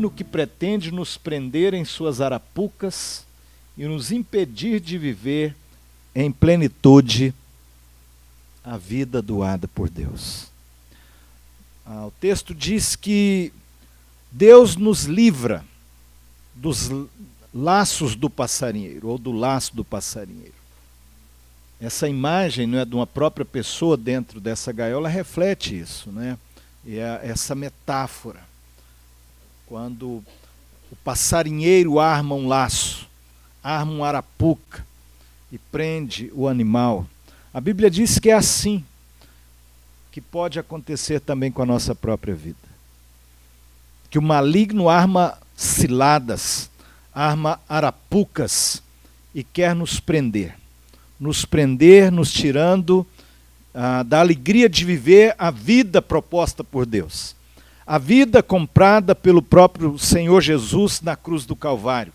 maligno que pretende nos prender em suas arapucas e nos impedir de viver em plenitude a vida doada por Deus. O texto diz que Deus nos livra dos laços do passarinheiro, ou do laço do passarinheiro. Essa imagem, não é, de uma própria pessoa dentro dessa gaiola reflete isso, né? E essa metáfora. Quando o passarinheiro arma um laço, arma uma arapuca e prende o animal. A Bíblia diz que é assim que pode acontecer também com a nossa própria vida. Que o maligno arma ciladas, arma arapucas e quer nos prender, nos tirando da alegria de viver a vida proposta por Deus. A vida comprada pelo próprio Senhor Jesus na cruz do Calvário.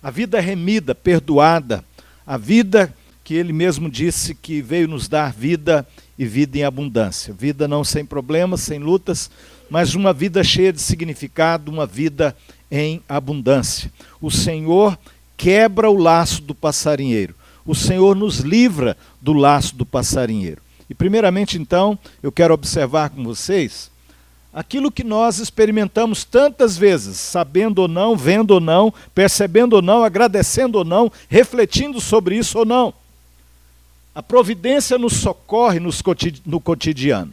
A vida remida, perdoada. A vida que Ele mesmo disse que veio nos dar vida e vida em abundância. Vida não sem problemas, sem lutas, mas uma vida cheia de significado, uma vida em abundância. O Senhor quebra o laço do passarinheiro. O Senhor nos livra do laço do passarinheiro. E primeiramente, então, eu quero observar com vocês aquilo que nós experimentamos tantas vezes, sabendo ou não, vendo ou não, percebendo ou não, agradecendo ou não, refletindo sobre isso ou não. A providência nos socorre no cotidiano.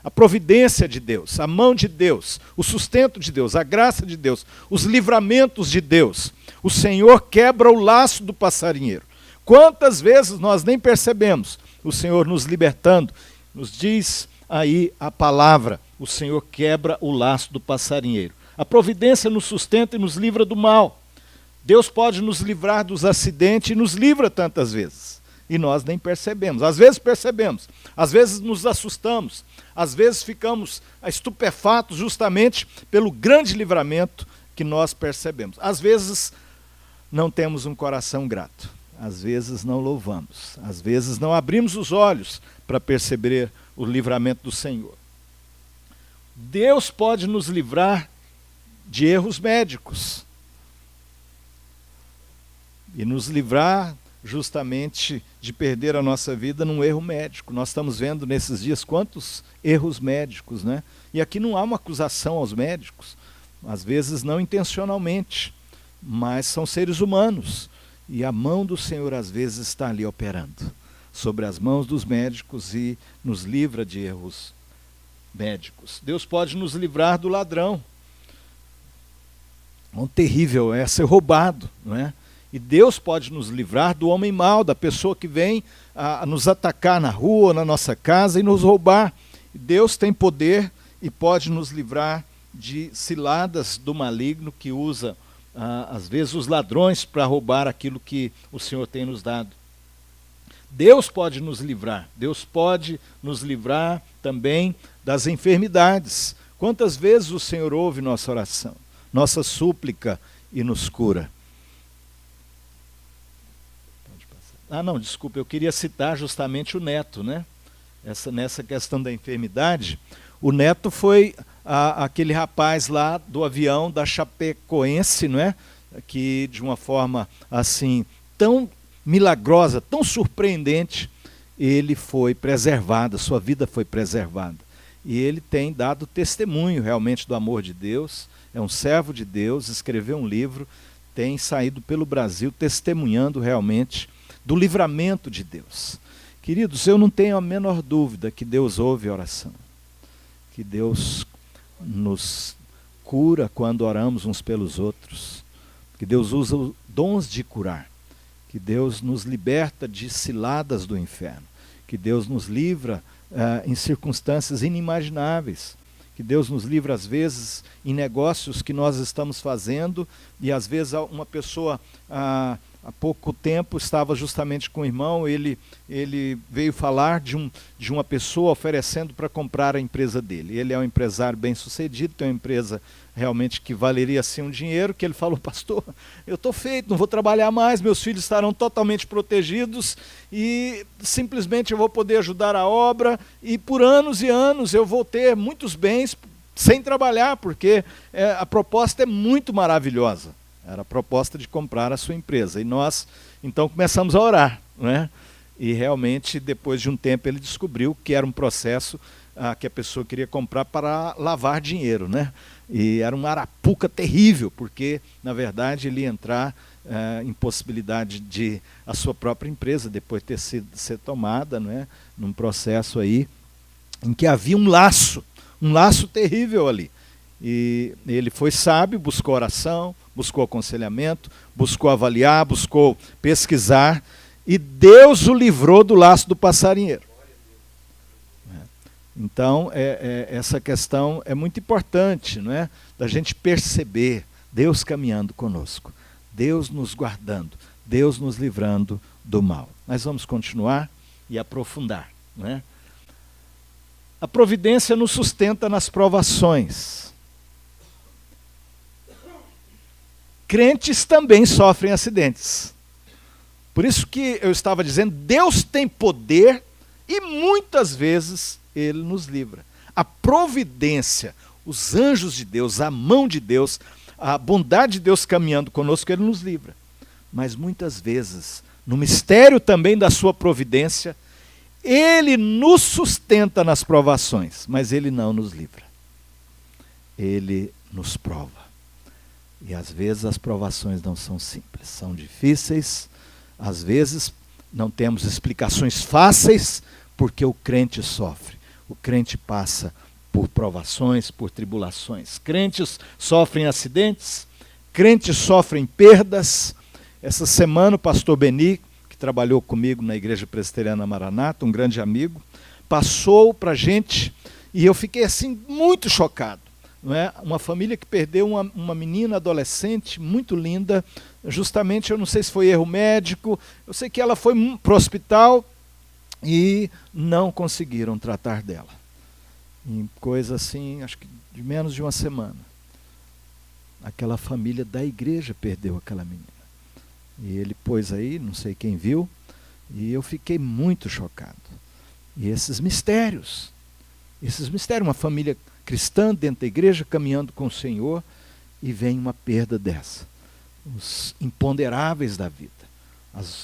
A providência de Deus, a mão de Deus, o sustento de Deus, a graça de Deus, os livramentos de Deus. O Senhor quebra o laço do passarinheiro. Quantas vezes nós nem percebemos o Senhor nos libertando? Nos diz aí a palavra, o Senhor quebra o laço do passarinheiro. A providência nos sustenta e nos livra do mal. Deus pode nos livrar dos acidentes e nos livra tantas vezes. E nós nem percebemos. Às vezes percebemos, às vezes nos assustamos, às vezes ficamos estupefatos justamente pelo grande livramento que nós percebemos. Às vezes não temos um coração grato, às vezes não louvamos, às vezes não abrimos os olhos para perceber o livramento do Senhor. Deus pode nos livrar de erros médicos e nos livrar justamente de perder a nossa vida num erro médico. Nós estamos vendo nesses dias quantos erros médicos, né? E aqui não há uma acusação aos médicos, às vezes não intencionalmente, mas são seres humanos. E a mão do Senhor às vezes está ali operando sobre as mãos dos médicos e nos livra de erros médicos. Deus pode nos livrar do ladrão. Um terrível é ser roubado, não é? E Deus pode nos livrar do homem mau, da pessoa que vem a nos atacar na rua ou na nossa casa e nos roubar. Deus tem poder e pode nos livrar de ciladas do maligno que usa, às vezes, os ladrões para roubar aquilo que o Senhor tem nos dado. Deus pode nos livrar também das enfermidades. Quantas vezes o Senhor ouve nossa oração, nossa súplica e nos cura? Eu queria citar justamente o Neto, né? Nessa questão da enfermidade. O Neto foi aquele rapaz lá do avião da Chapecoense, não é? Que de uma forma assim tão milagrosa, tão surpreendente, ele foi preservado, sua vida foi preservada. E ele tem dado testemunho realmente do amor de Deus, é um servo de Deus, escreveu um livro, tem saído pelo Brasil testemunhando realmente do livramento de Deus. Queridos, eu não tenho a menor dúvida que Deus ouve a oração, que Deus nos cura quando oramos uns pelos outros, que Deus usa os dons de curar, que Deus nos liberta de ciladas do inferno, que Deus nos livra em circunstâncias inimagináveis, que Deus nos livra às vezes em negócios que nós estamos fazendo e às vezes uma pessoa há pouco tempo estava justamente com o irmão, ele veio falar de uma pessoa oferecendo para comprar a empresa dele. Ele é um empresário bem sucedido, tem uma empresa realmente que valeria assim um dinheiro, que ele falou: pastor, eu estou feito, não vou trabalhar mais, meus filhos estarão totalmente protegidos e simplesmente eu vou poder ajudar a obra e por anos e anos eu vou ter muitos bens sem trabalhar, porque a proposta é muito maravilhosa. Era a proposta de comprar a sua empresa. E nós, então, começamos a orar, né? E realmente, depois de um tempo, ele descobriu que era um processo que a pessoa queria comprar para lavar dinheiro, né? E era uma arapuca terrível, porque, na verdade, ele ia entrar em possibilidade de a sua própria empresa, depois de ser tomada, né? Num processo aí em que havia um laço terrível ali. E ele foi sábio, buscou oração, buscou aconselhamento, buscou avaliar, buscou pesquisar, e Deus o livrou do laço do passarinheiro. Então, essa questão é muito importante, não é? Da gente perceber Deus caminhando conosco, Deus nos guardando, Deus nos livrando do mal. Nós vamos continuar e aprofundar, não é? A providência nos sustenta nas provações. Crentes também sofrem acidentes. Por isso que eu estava dizendo, Deus tem poder e muitas vezes Ele nos livra. A providência, os anjos de Deus, a mão de Deus, a bondade de Deus caminhando conosco, Ele nos livra. Mas muitas vezes, no mistério também da sua providência, Ele nos sustenta nas provações, mas Ele não nos livra. Ele nos prova. E às vezes as provações não são simples, são difíceis. Às vezes não temos explicações fáceis, porque o crente sofre. O crente passa por provações, por tribulações. Crentes sofrem acidentes, crentes sofrem perdas. Essa semana o pastor Beni, que trabalhou comigo na Igreja Presbiteriana Maranata, um grande amigo, passou para a gente, e eu fiquei assim muito chocado. Não é? Uma família que perdeu uma menina adolescente muito linda, justamente, eu não sei se foi erro médico, eu sei que ela foi para o hospital e não conseguiram tratar dela. Em coisa assim, acho que de menos de uma semana. Aquela família da igreja perdeu aquela menina. E ele pôs aí, não sei quem viu, e eu fiquei muito chocado. E esses mistérios, uma família cristã dentro da igreja, caminhando com o Senhor, e vem uma perda dessa. Os imponderáveis da vida.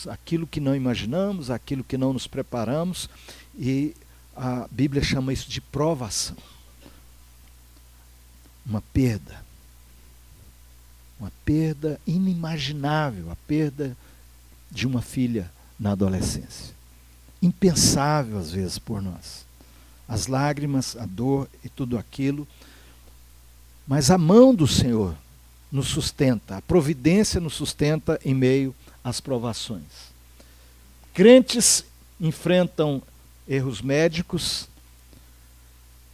Aquilo que não imaginamos, aquilo que não nos preparamos, e a Bíblia chama isso de provação. Uma perda inimaginável, a perda de uma filha na adolescência. Impensável às vezes por nós. As lágrimas, a dor e tudo aquilo. Mas a mão do Senhor nos sustenta, a providência nos sustenta em meio às provações. Crentes enfrentam erros médicos.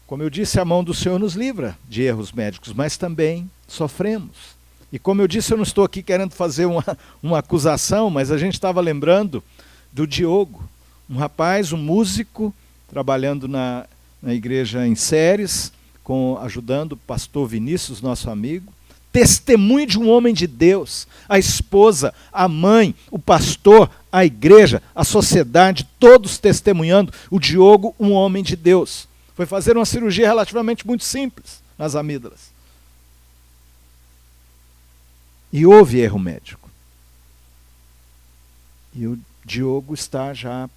Como eu disse, a mão do Senhor nos livra de erros médicos, mas também sofremos. E como eu disse, eu não estou aqui querendo fazer uma acusação, mas a gente estava lembrando do Diogo, um rapaz, um músico, trabalhando na igreja em Séries, ajudando o pastor Vinícius, nosso amigo, testemunho de um homem de Deus, a esposa, a mãe, o pastor, a igreja, a sociedade, todos testemunhando, o Diogo, um homem de Deus. Foi fazer uma cirurgia relativamente muito simples nas amígdalas. E houve erro médico. E o Diogo está já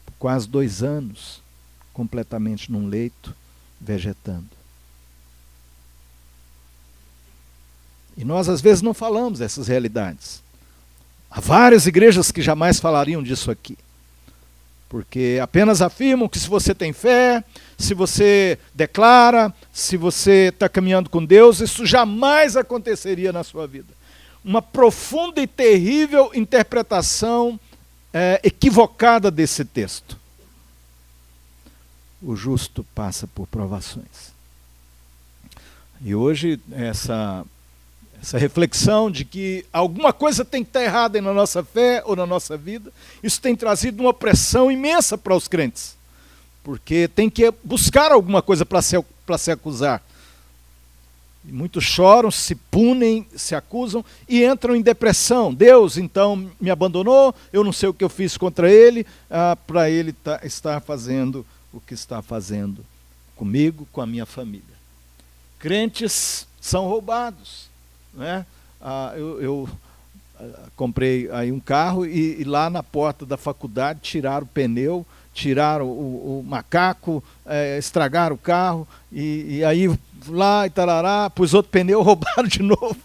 por quase 2 anos completamente num leito, vegetando. E nós às vezes não falamos dessas realidades. Há várias igrejas que jamais falariam disso aqui. Porque apenas afirmam que se você tem fé, se você declara, se você está caminhando com Deus, isso jamais aconteceria na sua vida. Uma profunda e terrível interpretação equivocada desse texto. O justo passa por provações. E hoje, essa reflexão de que alguma coisa tem que estar errada na nossa fé ou na nossa vida, isso tem trazido uma pressão imensa para os crentes. Porque tem que buscar alguma coisa para se acusar. E muitos choram, se punem, se acusam e entram em depressão. Deus, então, me abandonou, eu não sei o que eu fiz contra Ele, para Ele estar fazendo o que está fazendo comigo, com a minha família. crentes são roubados, né? Eu comprei aí um carro e lá na porta da faculdade tiraram o pneu, tiraram o macaco, estragaram o carro, e aí lá e tarará, pus outro pneu, roubaram de novo.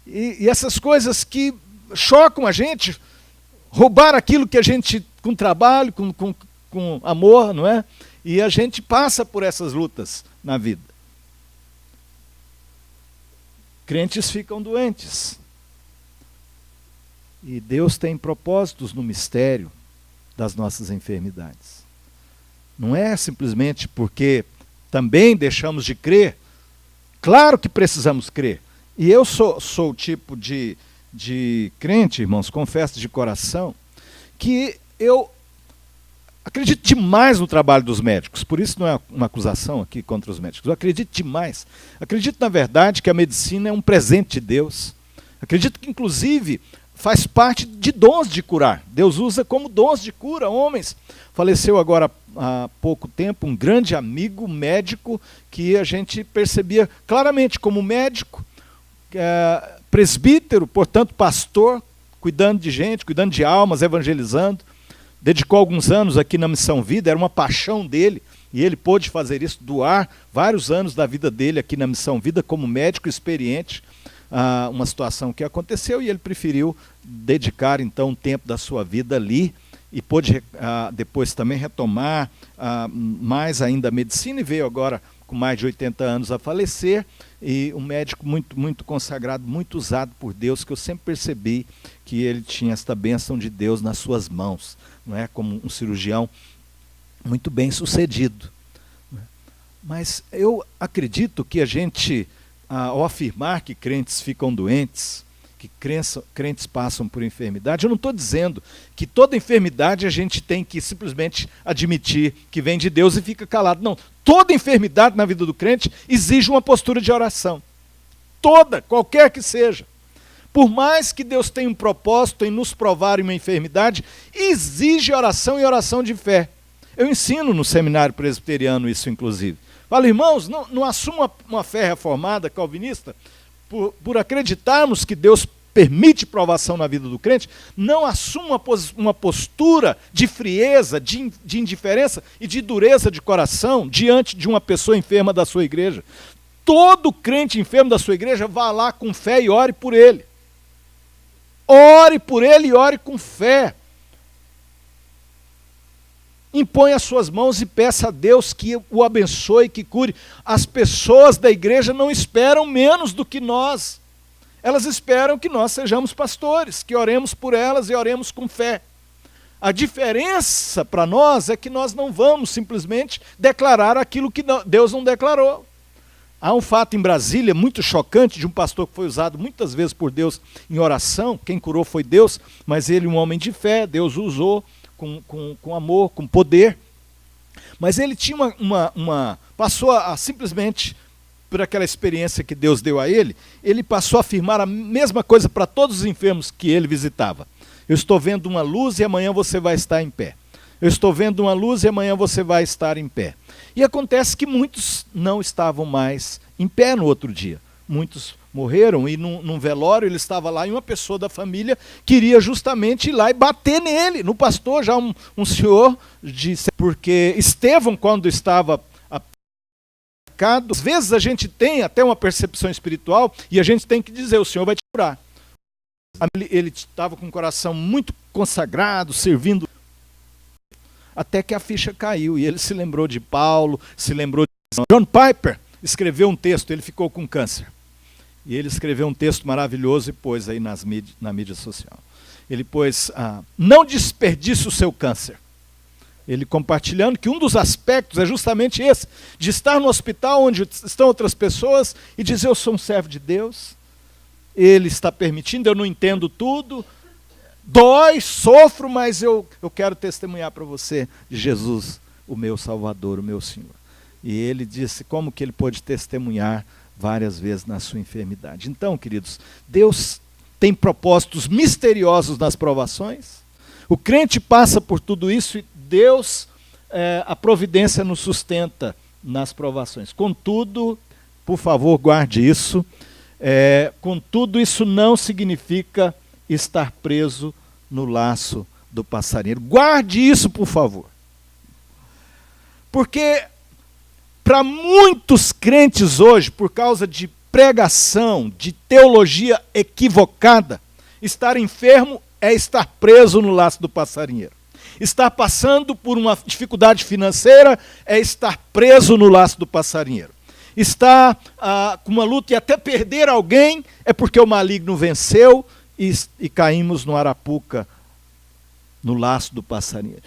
E essas coisas que chocam a gente, roubar aquilo que a gente, com trabalho, com amor, não é? E a gente passa por essas lutas na vida. Crentes ficam doentes. E Deus tem propósitos no mistério das nossas enfermidades. Não é simplesmente porque também deixamos de crer. Claro que precisamos crer. E eu sou o tipo de crente, irmãos, confesso de coração, que eu acredito demais no trabalho dos médicos. Por isso não é uma acusação aqui contra os médicos. Eu acredito demais. Acredito, na verdade, que a medicina é um presente de Deus. Acredito que, inclusive, faz parte de dons de curar. Deus usa como dons de cura homens. Faleceu agora há pouco tempo um grande amigo médico que a gente percebia claramente como médico, presbítero, portanto pastor, cuidando de gente, cuidando de almas, evangelizando. Dedicou alguns anos aqui na Missão Vida, era uma paixão dele, e ele pôde fazer isso, doar vários anos da vida dele aqui na Missão Vida como médico experiente. Uma situação que aconteceu e ele preferiu dedicar então um tempo da sua vida ali e pôde depois também retomar mais ainda a medicina e veio agora com mais de 80 anos a falecer, e um médico muito, muito consagrado, muito usado por Deus, que eu sempre percebi que ele tinha esta bênção de Deus nas suas mãos, não é? Como um cirurgião muito bem sucedido. Mas eu acredito que a gente, ao afirmar que crentes ficam doentes, que crentes passam por enfermidade, eu não estou dizendo que toda enfermidade a gente tem que simplesmente admitir que vem de Deus e fica calado. Não, toda enfermidade na vida do crente exige uma postura de oração. Toda, qualquer que seja. Por mais que Deus tenha um propósito em nos provar uma enfermidade, exige oração e oração de fé. Eu ensino no seminário presbiteriano isso, inclusive. Falo, irmãos, não assuma uma fé reformada, calvinista, por acreditarmos que Deus permite provação na vida do crente, não assuma uma postura de frieza, de indiferença e de dureza de coração diante de uma pessoa enferma da sua igreja. Todo crente enfermo da sua igreja vá lá com fé e ore por ele. Ore por ele e ore com fé. Impõe as suas mãos e peça a Deus que o abençoe, que cure. As pessoas da igreja não esperam menos do que nós. Elas esperam que nós sejamos pastores, que oremos por elas e oremos com fé. A diferença para nós é que nós não vamos simplesmente declarar aquilo que Deus não declarou. Há um fato em Brasília muito chocante de um pastor que foi usado muitas vezes por Deus em oração. Quem curou foi Deus, mas ele, um homem de fé, Deus o usou com amor, com poder. Mas ele tinha passou a simplesmente, por aquela experiência que Deus deu a ele passou a afirmar a mesma coisa para todos os enfermos que ele visitava. Eu estou vendo uma luz e amanhã você vai estar em pé. Eu estou vendo uma luz e amanhã você vai estar em pé. E acontece que muitos não estavam mais em pé no outro dia. Muitos morreram e num velório ele estava lá e uma pessoa da família queria justamente ir lá e bater nele, no pastor, já um senhor, porque Estevão, quando estava aplicado, às vezes a gente tem até uma percepção espiritual e a gente tem que dizer, o Senhor vai te curar. Ele estava com o coração muito consagrado, servindo, até que a ficha caiu e ele se lembrou de Paulo, se lembrou de John Piper, escreveu um texto, ele ficou com câncer. E ele escreveu um texto maravilhoso e pôs aí na mídia social. Ele pôs, não desperdice o seu câncer. Ele compartilhando que um dos aspectos é justamente esse, de estar no hospital onde estão outras pessoas e dizer, eu sou um servo de Deus, Ele está permitindo, eu não entendo tudo, dói, sofro, mas eu quero testemunhar para você de Jesus, o meu Salvador, o meu Senhor. E ele disse como que ele pôde testemunhar várias vezes na sua enfermidade. Então, queridos, Deus tem propósitos misteriosos nas provações. O crente passa por tudo isso e Deus, a providência nos sustenta nas provações. Contudo, por favor, guarde isso. Contudo, isso não significa estar preso no laço do passarinheiro. Guarde isso, por favor. Porque para muitos crentes hoje, por causa de pregação, de teologia equivocada, estar enfermo é estar preso no laço do passarinheiro. Estar passando por uma dificuldade financeira é estar preso no laço do passarinheiro. Estar com uma luta e até perder alguém é porque o maligno venceu e caímos no arapuca, no laço do passarinheiro.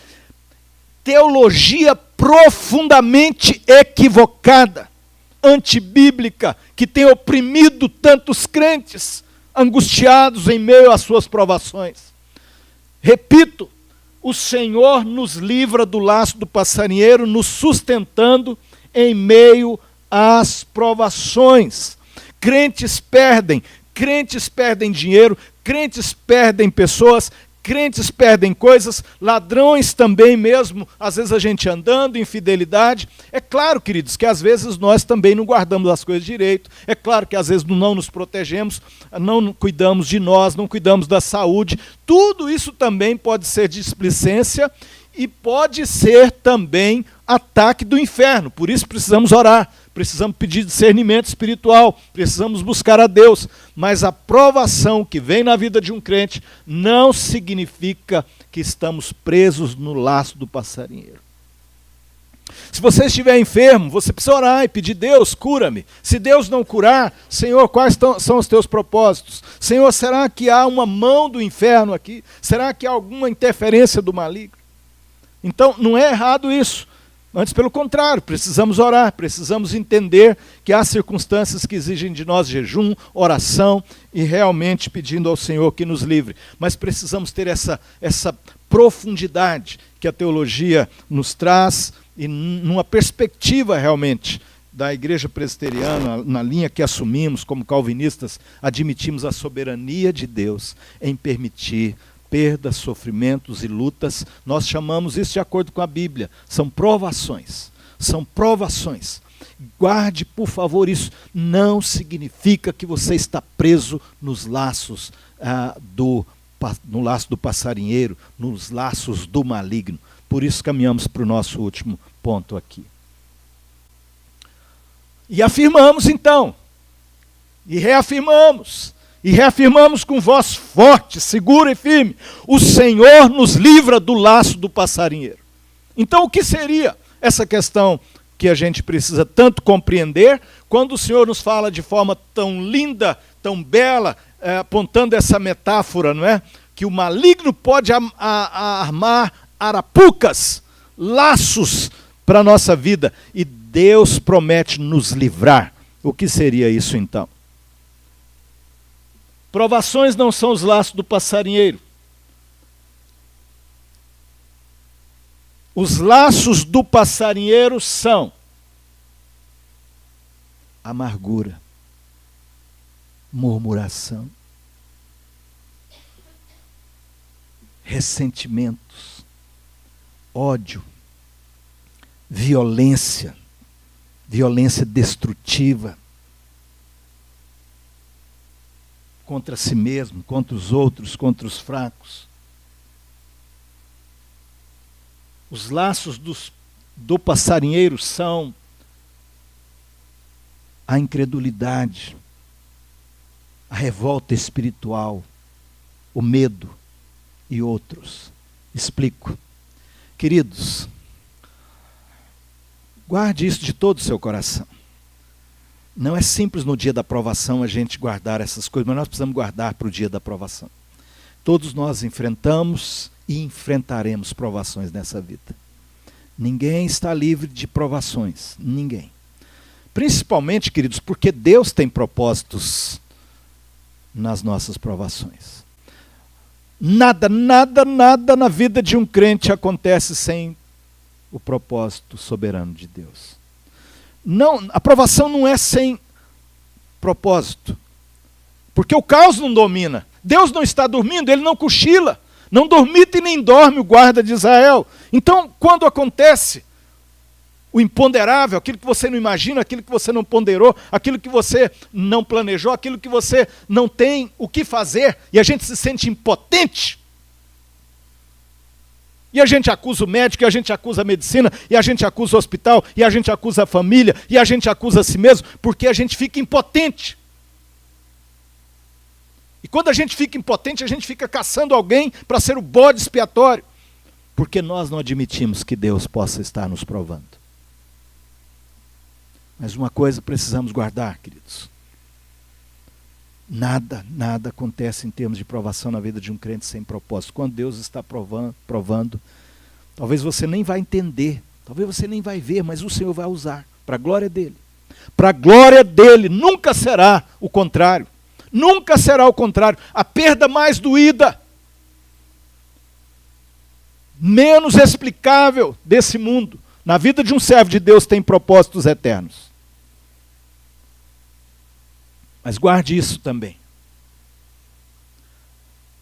Teologia profundamente equivocada, antibíblica, que tem oprimido tantos crentes, angustiados em meio às suas provações. Repito, o Senhor nos livra do laço do passarinheiro, nos sustentando em meio às provações. Crentes perdem dinheiro, crentes perdem pessoas, crentes perdem coisas, ladrões também mesmo, às vezes a gente andando, infidelidade. É claro, queridos, que às vezes nós também não guardamos as coisas direito, é claro que às vezes não nos protegemos, não cuidamos de nós, não cuidamos da saúde. Tudo isso também pode ser displicência e pode ser também ataque do inferno. Por isso precisamos orar, precisamos pedir discernimento espiritual, precisamos buscar a Deus. Mas a provação que vem na vida de um crente não significa que estamos presos no laço do passarinheiro. Se você estiver enfermo, você precisa orar e pedir: Deus, cura-me. Se Deus não curar, Senhor, quais são os teus propósitos? Senhor, será que há uma mão do inferno aqui? Será que há alguma interferência do maligno? Então, não é errado isso. Antes, pelo contrário, precisamos orar, precisamos entender que há circunstâncias que exigem de nós jejum, oração e realmente pedindo ao Senhor que nos livre. Mas precisamos ter essa profundidade que a teologia nos traz e numa perspectiva realmente da Igreja Presbiteriana, na linha que assumimos como calvinistas, admitimos a soberania de Deus em permitir perdas, sofrimentos e lutas. Nós chamamos isso de acordo com a Bíblia. São provações. São provações. Guarde, por favor, isso. Não significa que você está preso nos laços no laço do passarinheiro, nos laços do maligno. Por isso caminhamos para o nosso último ponto aqui. E afirmamos então, e reafirmamos com voz forte, segura e firme: o Senhor nos livra do laço do passarinheiro. Então o que seria essa questão que a gente precisa tanto compreender, quando o Senhor nos fala de forma tão linda, tão bela, apontando essa metáfora, não é? Que o maligno pode armar arapucas, laços para a nossa vida, e Deus promete nos livrar. O que seria isso então? Provações não são os laços do passarinheiro. Os laços do passarinheiro são amargura, murmuração, ressentimentos, ódio, violência destrutiva contra si mesmo, contra os outros, contra os fracos. Os laços do passarinheiro são a incredulidade, a revolta espiritual, o medo e outros. Explico. Queridos, guarde isso de todo o seu coração. Não é simples no dia da provação a gente guardar essas coisas, mas nós precisamos guardar para o dia da provação. Todos nós enfrentamos e enfrentaremos provações nessa vida. Ninguém está livre de provações, ninguém. Principalmente, queridos, porque Deus tem propósitos nas nossas provações. Nada na vida de um crente acontece sem o propósito soberano de Deus. Não, a provação não é sem propósito. Porque o caos não domina. Deus não está dormindo, ele não cochila. Não dormita e nem dorme o guarda de Israel. Então, quando acontece o imponderável, aquilo que você não imagina, aquilo que você não ponderou, aquilo que você não planejou, aquilo que você não tem o que fazer, e a gente se sente impotente. E a gente acusa o médico, e a gente acusa a medicina, e a gente acusa o hospital, e a gente acusa a família, e a gente acusa a si mesmo, porque a gente fica impotente. E quando a gente fica impotente, a gente fica caçando alguém para ser o bode expiatório, porque nós não admitimos que Deus possa estar nos provando. Mas uma coisa precisamos guardar, queridos. Nada acontece em termos de provação na vida de um crente sem propósito. Quando Deus está provando, talvez você nem vai entender, talvez você nem vai ver, mas o Senhor vai usar, para a glória dEle. Para a glória dEle, nunca será o contrário. Nunca será o contrário. A perda mais doída, menos explicável desse mundo, na vida de um servo de Deus, tem propósitos eternos. Mas guarde isso também.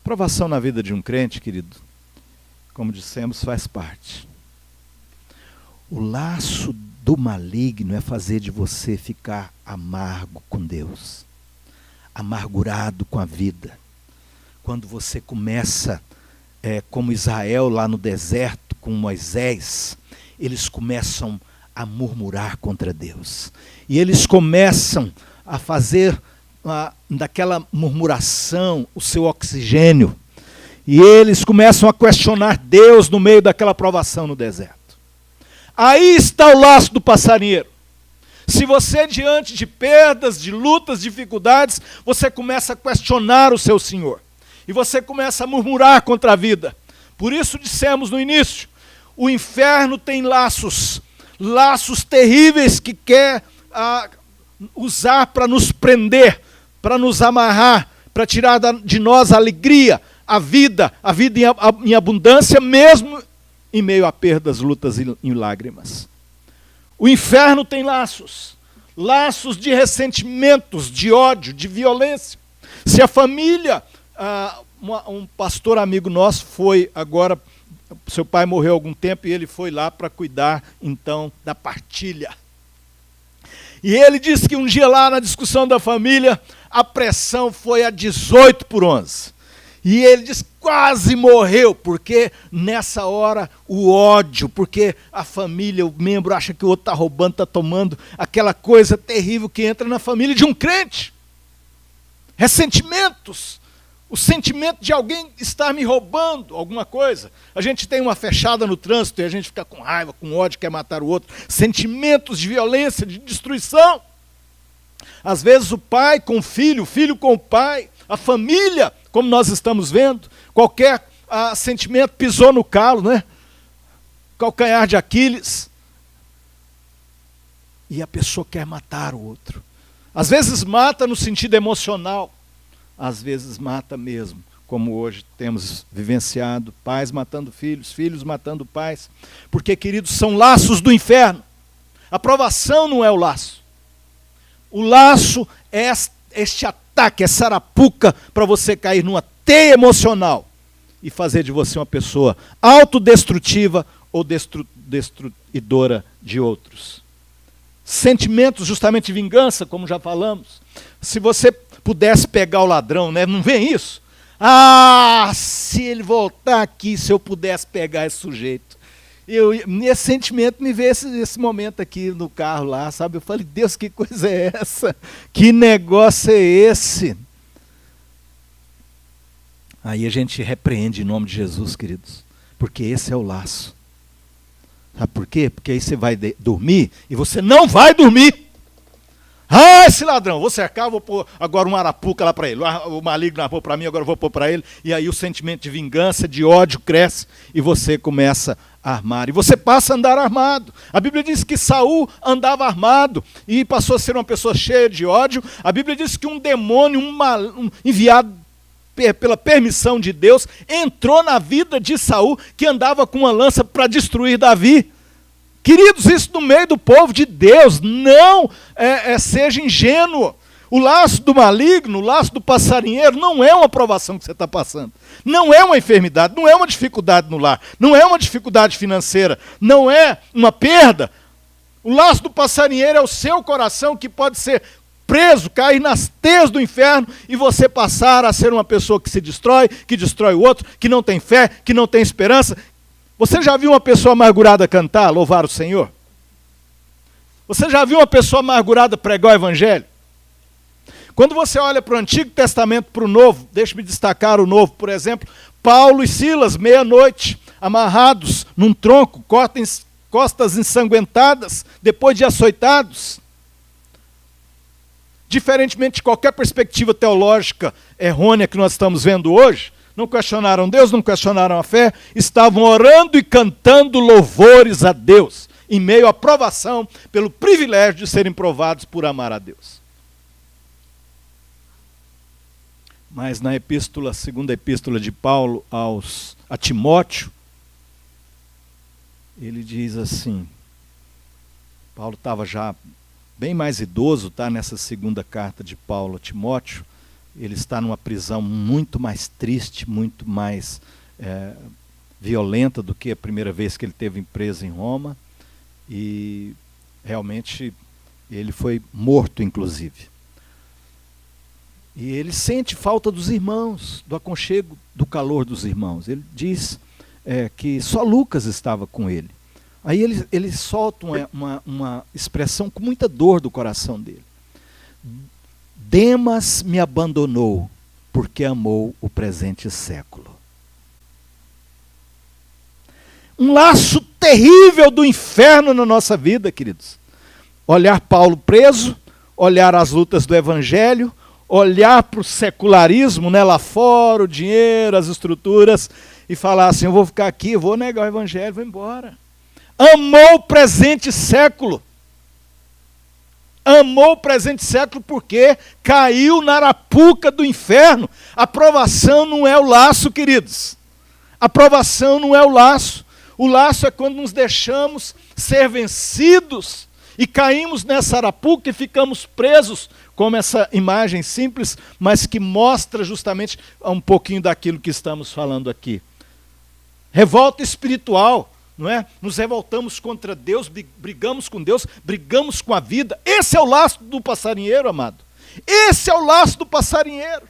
Provação na vida de um crente, querido, como dissemos, faz parte. O laço do maligno é fazer de você ficar amargo com Deus, amargurado com a vida. Quando você começa, como Israel lá no deserto, com Moisés, eles começam a murmurar contra Deus. E eles começam a fazer daquela murmuração o seu oxigênio. E eles começam a questionar Deus no meio daquela provação no deserto. Aí está o laço do passarinheiro. Se você, diante de perdas, de lutas, dificuldades, você começa a questionar o seu Senhor. E você começa a murmurar contra a vida. Por isso dissemos no início, o inferno tem laços terríveis que quer usar para nos prender, para nos amarrar, para tirar de nós a alegria, a vida em abundância, mesmo em meio a perdas, lutas e lágrimas. O inferno tem laços de ressentimentos, de ódio, de violência. Se a família, um pastor amigo nosso foi agora, seu pai morreu há algum tempo e ele foi lá para cuidar então da partilha. E ele disse que um dia lá na discussão da família, a pressão foi a 18/11. E ele disse, quase morreu, porque nessa hora o ódio, porque a família, o membro acha que o outro está roubando, está tomando, aquela coisa terrível que entra na família de um crente. Ressentimentos, o sentimento de alguém estar me roubando alguma coisa. A gente tem uma fechada no trânsito e a gente fica com raiva, com ódio, quer matar o outro. Sentimentos de violência, de destruição. Às vezes o pai com o filho com o pai, a família, como nós estamos vendo, qualquer sentimento pisou no calo, né? Calcanhar de Aquiles. E a pessoa quer matar o outro. Às vezes mata no sentido emocional, às vezes mata mesmo, como hoje temos vivenciado, pais matando filhos, filhos matando pais, porque, queridos, são laços do inferno. A provação não é o laço. O laço é este ataque, essa arapuca para você cair numa teia emocional e fazer de você uma pessoa autodestrutiva ou destruidora de outros. Sentimentos justamente de vingança, como já falamos. Se você pudesse pegar o ladrão, né? Não vem isso? Se ele voltar aqui, se eu pudesse pegar esse sujeito. Esse sentimento me veio esse momento aqui no carro lá, sabe? Eu falei, Deus, que coisa é essa? Que negócio é esse? Aí a gente repreende em nome de Jesus, queridos, porque esse é o laço. Sabe por quê? Porque aí você vai dormir e você não vai dormir. Esse ladrão, vou cercar, vou pôr agora uma arapuca lá para ele. O maligno armou para mim, agora eu vou pôr para ele. E aí o sentimento de vingança, de ódio cresce e você começa a armar. E você passa a andar armado. A Bíblia diz que Saul andava armado e passou a ser uma pessoa cheia de ódio. A Bíblia diz que um demônio, enviado pela permissão de Deus, entrou na vida de Saul, que andava com uma lança para destruir Davi. Queridos, isso no meio do povo de Deus, não seja ingênuo. O laço do maligno, o laço do passarinheiro, não é uma provação que você está passando. Não é uma enfermidade, não é uma dificuldade no lar, não é uma dificuldade financeira, não é uma perda. O laço do passarinheiro é o seu coração que pode ser preso, cair nas teias do inferno e você passar a ser uma pessoa que se destrói, que destrói o outro, que não tem fé, que não tem esperança. Você já viu uma pessoa amargurada cantar, louvar o Senhor? Você já viu uma pessoa amargurada pregar o Evangelho? Quando você olha para o Antigo Testamento, para o Novo, deixe-me destacar o Novo, por exemplo, Paulo e Silas, meia-noite, amarrados num tronco, costas ensanguentadas, depois de açoitados. Diferentemente de qualquer perspectiva teológica errônea que nós estamos vendo hoje, não questionaram Deus, não questionaram a fé, estavam orando e cantando louvores a Deus, em meio à provação, pelo privilégio de serem provados por amar a Deus. Mas na segunda epístola de Paulo a Timóteo, ele diz assim, Paulo estava já bem mais idoso, tá? Nessa segunda carta de Paulo a Timóteo, ele está numa prisão muito mais triste, muito mais violenta do que a primeira vez que ele esteve preso em Roma, e realmente ele foi morto, inclusive. E ele sente falta dos irmãos, do aconchego, do calor dos irmãos. Ele diz que só Lucas estava com ele. Aí ele solta uma expressão com muita dor do coração dele. Demas me abandonou porque amou o presente século. Um laço terrível do inferno na nossa vida, queridos. Olhar Paulo preso, olhar as lutas do Evangelho, olhar para o secularismo, né, lá fora, o dinheiro, as estruturas, e falar assim, eu vou ficar aqui, vou negar o Evangelho, vou embora. Amou o presente século. Amou o presente século porque caiu na arapuca do inferno. A provação não é o laço, queridos. A provação não é o laço. O laço é quando nos deixamos ser vencidos e caímos nessa arapuca e ficamos presos, como essa imagem simples, mas que mostra justamente um pouquinho daquilo que estamos falando aqui. Revolta espiritual. Não é? Nos revoltamos contra Deus, brigamos com Deus, brigamos com a vida. Esse é o laço do passarinheiro, amado. Esse é o laço do passarinheiro.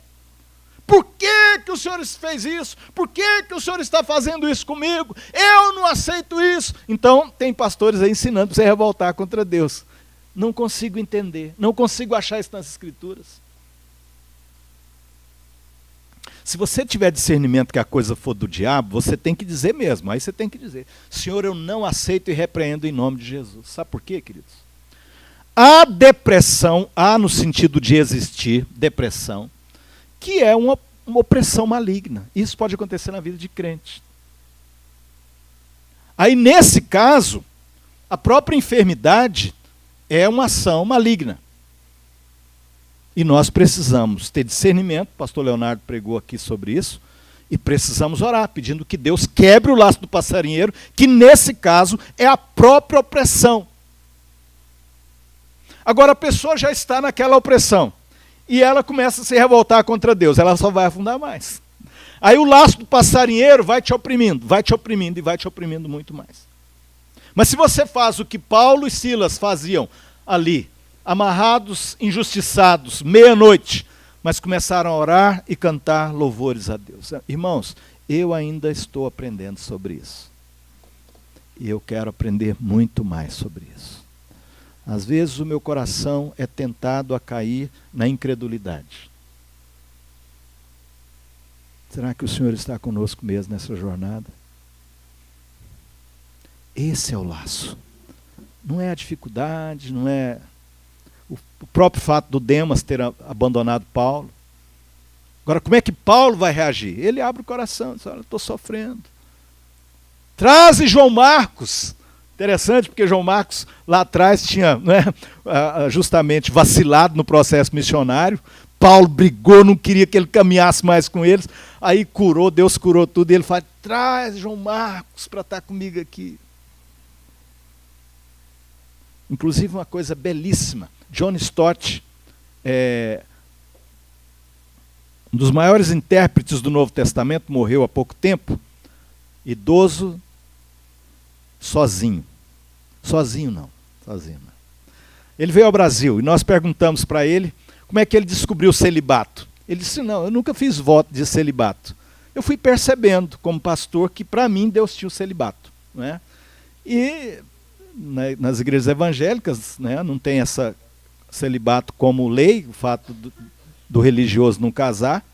Por que o Senhor fez isso? Por que o Senhor está fazendo isso comigo? Eu não aceito isso. Então, tem pastores aí ensinando para você revoltar contra Deus. Não consigo entender, não consigo achar isso nas Escrituras. Se você tiver discernimento que a coisa for do diabo, você tem que dizer mesmo. Aí você tem que dizer, Senhor, eu não aceito e repreendo em nome de Jesus. Sabe por quê, queridos? Há depressão, há no sentido de existir depressão, que é uma opressão maligna. Isso pode acontecer na vida de crente. Aí, nesse caso, a própria enfermidade é uma ação maligna. E nós precisamos ter discernimento, o pastor Leonardo pregou aqui sobre isso, e precisamos orar, pedindo que Deus quebre o laço do passarinheiro, que nesse caso é a própria opressão. Agora a pessoa já está naquela opressão, e ela começa a se revoltar contra Deus, ela só vai afundar mais. Aí o laço do passarinheiro vai te oprimindo e vai te oprimindo muito mais. Mas se você faz o que Paulo e Silas faziam ali, amarrados, injustiçados, meia-noite, mas começaram a orar e cantar louvores a Deus. Irmãos, eu ainda estou aprendendo sobre isso. E eu quero aprender muito mais sobre isso. Às vezes o meu coração é tentado a cair na incredulidade. Será que o Senhor está conosco mesmo nessa jornada? Esse é o laço. Não é a dificuldade, não é o próprio fato do Demas ter abandonado Paulo. Agora, como é que Paulo vai reagir? Ele abre o coração, diz, olha, estou sofrendo. Traze João Marcos. Interessante, porque João Marcos lá atrás tinha, né, justamente vacilado no processo missionário. Paulo brigou, não queria que ele caminhasse mais com eles. Aí Deus curou tudo. E ele fala, traz João Marcos para estar comigo aqui. Inclusive uma coisa belíssima. John Stott, um dos maiores intérpretes do Novo Testamento, morreu há pouco tempo, idoso, sozinho. Sozinho não, sozinho. Não. Ele veio ao Brasil e nós perguntamos para ele como é que ele descobriu o celibato. Ele disse, não, eu nunca fiz voto de celibato. Eu fui percebendo, como pastor, que para mim Deus tinha o celibato. Não é? E nas igrejas evangélicas, né, não tem essa celibato como lei, o fato do religioso não casar,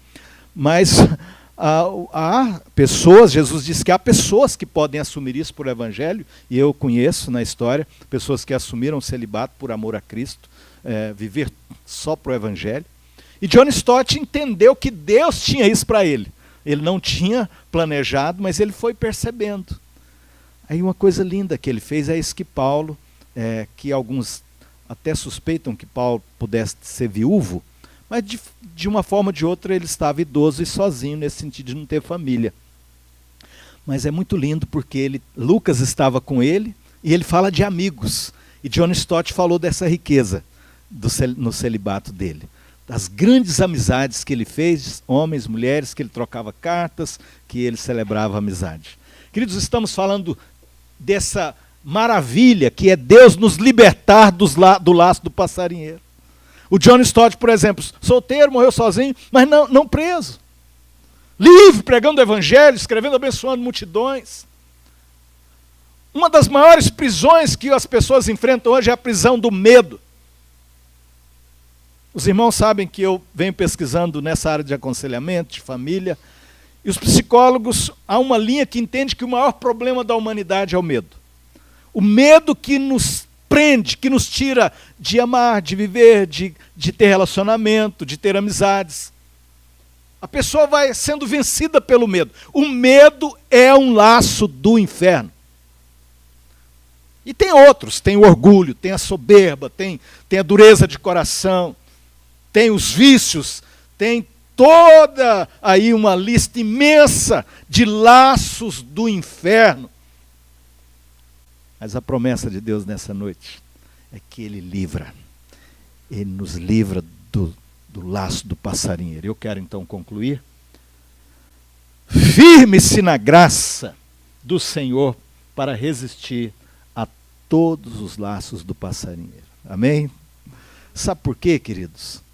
mas há pessoas, Jesus disse que há pessoas que podem assumir isso por evangelho, e eu conheço na história pessoas que assumiram o celibato por amor a Cristo, viver só para o evangelho. E John Stott entendeu que Deus tinha isso para ele. Ele não tinha planejado, mas ele foi percebendo. Aí uma coisa linda que ele fez é isso que Paulo, que alguns até suspeitam que Paulo pudesse ser viúvo, mas de uma forma ou de outra ele estava idoso e sozinho, nesse sentido de não ter família. Mas é muito lindo porque Lucas estava com ele e ele fala de amigos. E John Stott falou dessa riqueza no celibato dele. Das grandes amizades que ele fez, homens, mulheres, que ele trocava cartas, que ele celebrava amizade. Queridos, estamos falando dessa maravilha que é Deus nos libertar do laço do passarinheiro. O John Stott, por exemplo, solteiro, morreu sozinho, mas não preso. Livre, pregando o evangelho, escrevendo, abençoando multidões. Uma das maiores prisões que as pessoas enfrentam hoje é a prisão do medo. Os irmãos sabem que eu venho pesquisando nessa área de aconselhamento, de família, e os psicólogos, há uma linha que entende que o maior problema da humanidade é o medo. O medo que nos prende, que nos tira de amar, de viver, de ter relacionamento, de ter amizades. A pessoa vai sendo vencida pelo medo. O medo é um laço do inferno. E tem outros, tem o orgulho, tem a soberba, tem a dureza de coração, tem os vícios, tem toda aí uma lista imensa de laços do inferno. Mas a promessa de Deus nessa noite é que Ele livra. Ele nos livra do laço do passarinheiro. Eu quero então concluir. Firme-se na graça do Senhor para resistir a todos os laços do passarinheiro. Amém? Sabe por quê, queridos?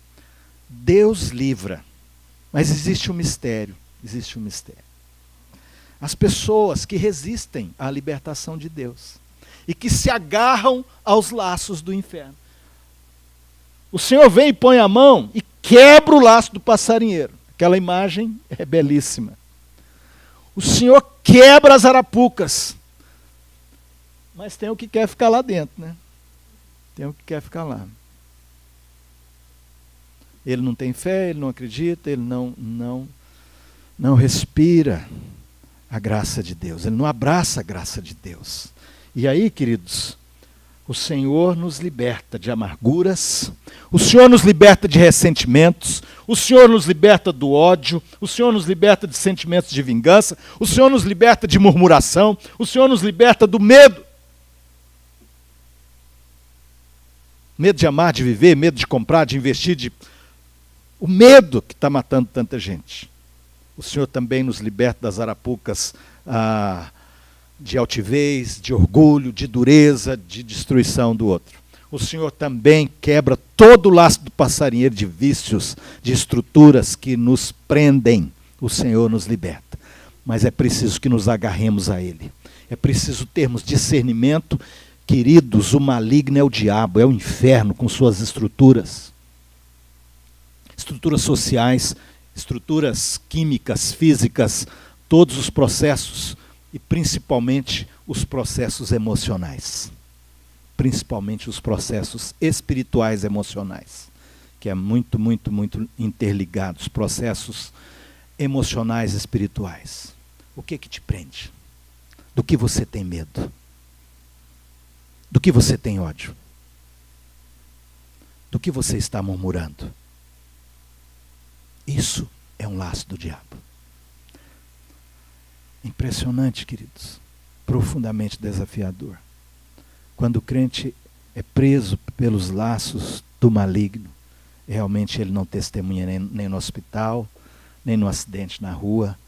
Deus livra, mas existe um mistério. Existe um mistério. As pessoas que resistem à libertação de Deus e que se agarram aos laços do inferno. O Senhor vem e põe a mão e quebra o laço do passarinheiro. Aquela imagem é belíssima. O Senhor quebra as arapucas. Mas tem o que quer ficar lá dentro, né? Tem o que quer ficar lá. Ele não tem fé, ele não acredita, ele não respira a graça de Deus. Ele não abraça a graça de Deus. E aí, queridos, o Senhor nos liberta de amarguras, o Senhor nos liberta de ressentimentos, o Senhor nos liberta do ódio, o Senhor nos liberta de sentimentos de vingança, o Senhor nos liberta de murmuração, o Senhor nos liberta do medo. Medo de amar, de viver, medo de comprar, de investir, o medo que está matando tanta gente. O Senhor também nos liberta das arapucas de altivez, de orgulho, de dureza, de destruição do outro. O Senhor também quebra todo o laço do passarinheiro de vícios, de estruturas que nos prendem. O Senhor nos liberta. Mas é preciso que nos agarremos a Ele. É preciso termos discernimento. Queridos, o maligno é o diabo, é o inferno com suas estruturas. Estruturas sociais, estruturas químicas, físicas, todos os processos e principalmente os processos emocionais. Principalmente os processos espirituais emocionais, que é muito, muito, muito interligados, processos emocionais espirituais. O que te prende? Do que você tem medo? Do que você tem ódio? Do que você está murmurando? Isso é um laço do diabo. Impressionante, queridos. Profundamente desafiador. Quando o crente é preso pelos laços do maligno, realmente ele não testemunha nem no hospital, nem no acidente na rua,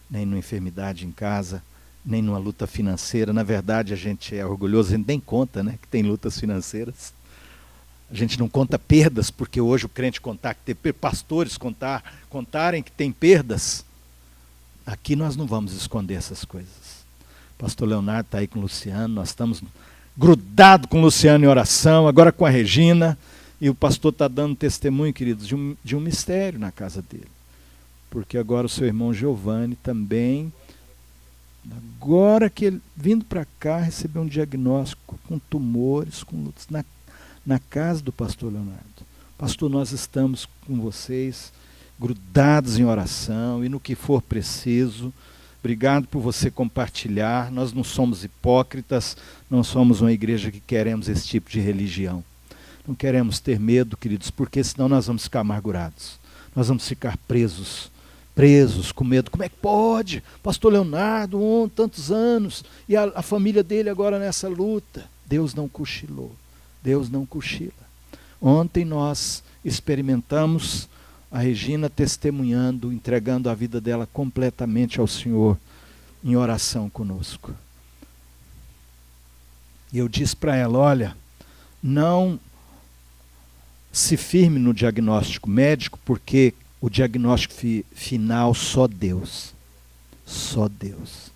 nem numa enfermidade em casa, nem numa luta financeira. Na verdade, a gente é orgulhoso, a gente nem conta, né, que tem lutas financeiras. A gente não conta perdas, porque hoje o crente contar que tem pastores contarem que tem perdas. Aqui nós não vamos esconder essas coisas. Pastor Leonardo está aí com o Luciano, nós estamos grudados com o Luciano em oração, agora com a Regina, e o pastor está dando testemunho, queridos, de um mistério na casa dele. Porque agora o seu irmão Giovanni também, agora que ele, vindo para cá, recebeu um diagnóstico com tumores, com lutas, na casa do pastor Leonardo. Pastor, nós estamos com vocês, grudados em oração, e no que for preciso. Obrigado por você compartilhar. Nós não somos hipócritas, não somos uma igreja que queremos esse tipo de religião. Não queremos ter medo, queridos, porque senão nós vamos ficar amargurados. Nós vamos ficar presos, com medo. Como é que pode? Pastor Leonardo, tantos anos, e a família dele agora nessa luta. Deus não cochilou. Deus não cochila. Ontem nós experimentamos a Regina testemunhando, entregando a vida dela completamente ao Senhor, em oração conosco. E eu disse para ela, olha, não se firme no diagnóstico médico, porque o diagnóstico final só Deus. Só Deus.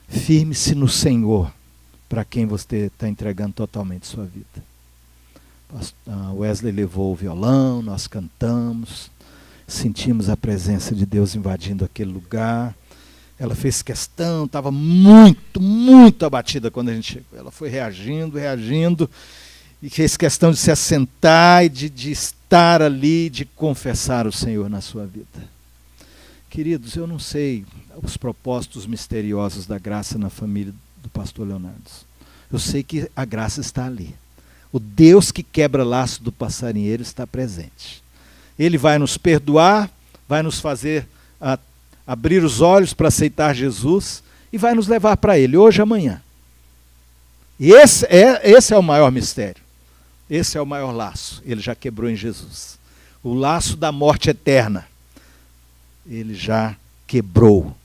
Firme-se no Senhor, para quem você está entregando totalmente sua vida. Wesley levou o violão, nós cantamos, sentimos a presença de Deus invadindo aquele lugar. Ela fez questão, estava muito, muito abatida quando a gente chegou. Ela foi reagindo, e fez questão de se assentar e de estar ali, de confessar o Senhor na sua vida. Queridos, eu não sei os propósitos misteriosos da graça na família do pastor Leonardo. Eu sei que a graça está ali. O Deus que quebra laço do passarinheiro está presente. Ele vai nos perdoar, vai nos fazer abrir os olhos para aceitar Jesus e vai nos levar para Ele, hoje e amanhã. E esse é o maior mistério. Esse é o maior laço. Ele já quebrou em Jesus. O laço da morte eterna. Ele já quebrou.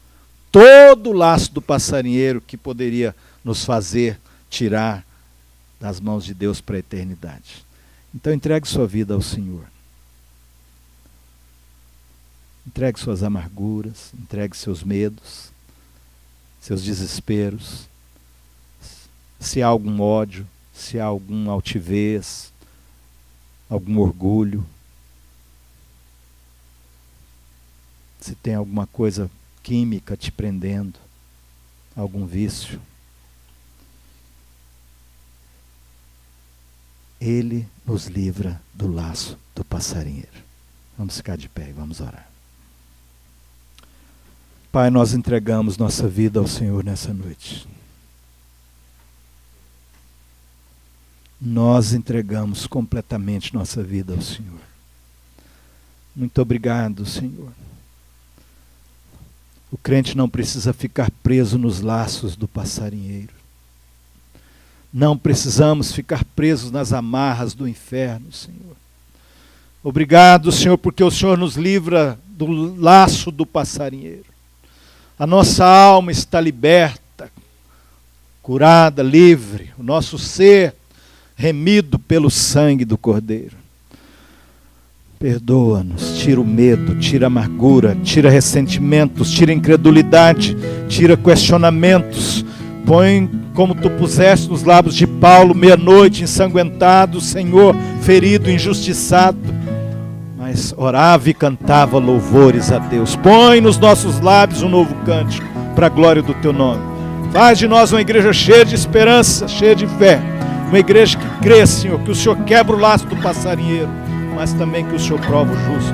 Todo o laço do passarinheiro que poderia nos fazer tirar das mãos de Deus para a eternidade. Então entregue sua vida ao Senhor. Entregue suas amarguras, entregue seus medos, seus desesperos. Se há algum ódio, se há alguma altivez, algum orgulho, se tem alguma coisa química te prendendo, algum vício, Ele nos livra do laço do passarinheiro. Vamos ficar de pé e vamos orar. Pai, nós entregamos nossa vida ao Senhor nessa noite. Nós entregamos completamente nossa vida ao Senhor. Muito obrigado, Senhor. O crente não precisa ficar preso nos laços do passarinheiro. Não precisamos ficar presos nas amarras do inferno, Senhor. Obrigado, Senhor, porque o Senhor nos livra do laço do passarinheiro. A nossa alma está liberta, curada, livre. O nosso ser remido pelo sangue do Cordeiro. Perdoa-nos, tira o medo, tira a amargura, tira ressentimentos, tira a incredulidade, tira questionamentos. Põe como tu puseste nos lábios de Paulo, meia-noite, ensanguentado, Senhor, ferido, injustiçado, mas orava e cantava louvores a Deus. Põe nos nossos lábios um novo cântico, para a glória do teu nome. Faz de nós uma igreja cheia de esperança, cheia de fé, uma igreja que crê, Senhor, que o Senhor quebra o laço do passarinheiro, mas também que o Senhor prova o justo.